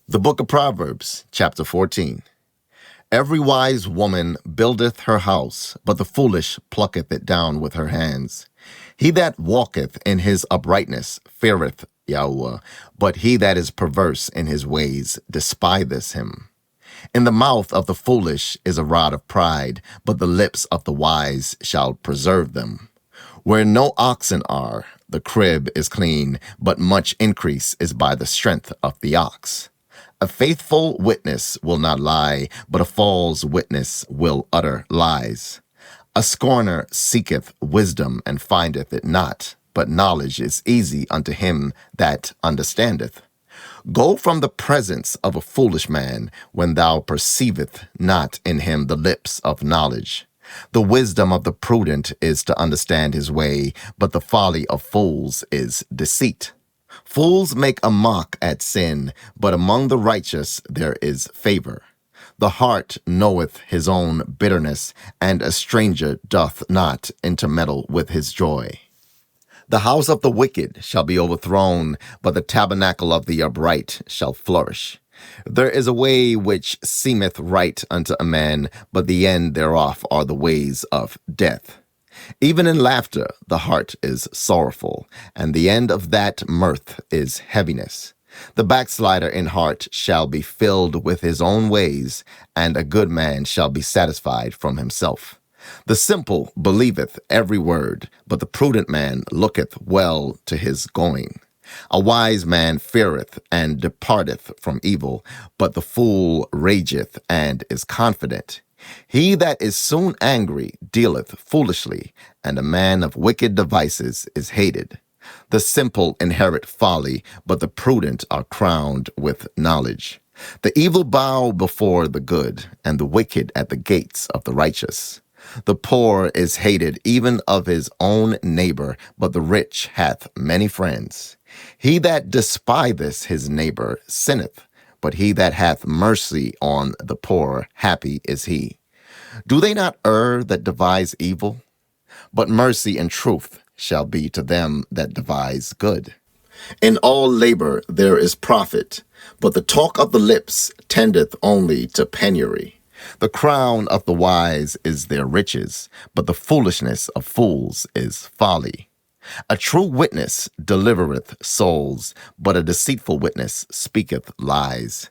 The book of Proverbs, chapter 14. Every wise woman buildeth her house, but the foolish plucketh it down with her hands. He that walketh in his uprightness feareth YAHUAH, but he that is perverse in his ways despiseth him. In the mouth of the foolish is a rod of pride, but the lips of the wise shall preserve them. Where no oxen are, the crib is clean, but much increase is by the strength of the ox. A faithful witness will not lie, but a false witness will utter lies. A scorner seeketh wisdom and findeth it not, but knowledge is easy unto him that understandeth. Go from the presence of a foolish man when thou perceiveth not in him the lips of knowledge. The wisdom of the prudent is to understand his way, but the folly of fools is deceit. Fools make a mock at sin, but among the righteous there is favor. The heart knoweth his own bitterness, and a stranger doth not intermeddle with his joy. The house of the wicked shall be overthrown, but the tabernacle of the upright shall flourish. There is a way which seemeth right unto a man, but the end thereof are the ways of death. Even in laughter the heart is sorrowful, and the end of that mirth is heaviness. The backslider in heart shall be filled with his own ways, and a good man shall be satisfied from himself. The simple believeth every word, but the prudent man looketh well to his going. A wise man feareth and departeth from evil, but the fool rageth and is confident. He that is soon angry dealeth foolishly, and a man of wicked devices is hated. The simple inherit folly, but the prudent are crowned with knowledge. The evil bow before the good, and the wicked at the gates of the righteous. The poor is hated even of his own neighbor, but the rich hath many friends. He that despiseth his neighbor sinneth, but he that hath mercy on the poor, happy is he. Do they not err that devise evil? But mercy and truth shall be to them that devise good. In all labor there is profit, but the talk of the lips tendeth only to penury. The crown of the wise is their riches, but the foolishness of fools is folly. A true witness delivereth souls, but a deceitful witness speaketh lies.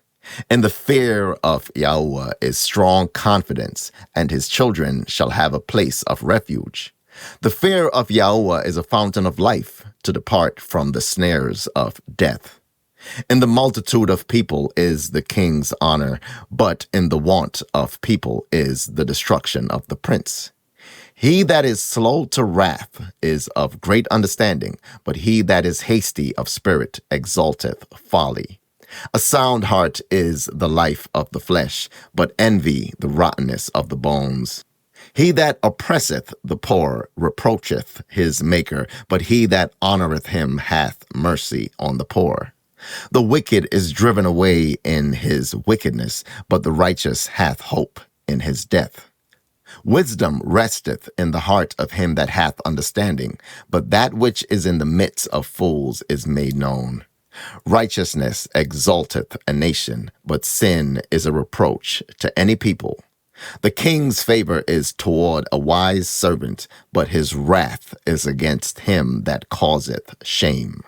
In the fear of YAHUAH is strong confidence, and his children shall have a place of refuge. The fear of YAHUAH is a fountain of life, to depart from the snares of death. In the multitude of people is the king's honor, but in the want of people is the destruction of the prince. He that is slow to wrath is of great understanding, but he that is hasty of spirit exalteth folly. A sound heart is the life of the flesh, but envy the rottenness of the bones. He that oppresseth the poor reproacheth his maker, but he that honoreth him hath mercy on the poor. The wicked is driven away in his wickedness, but the righteous hath hope in his death. Wisdom resteth in the heart of him that hath understanding, but that which is in the midst of fools is made known. Righteousness exalteth a nation, but sin is a reproach to any people. The king's favor is toward a wise servant, but his wrath is against him that causeth shame.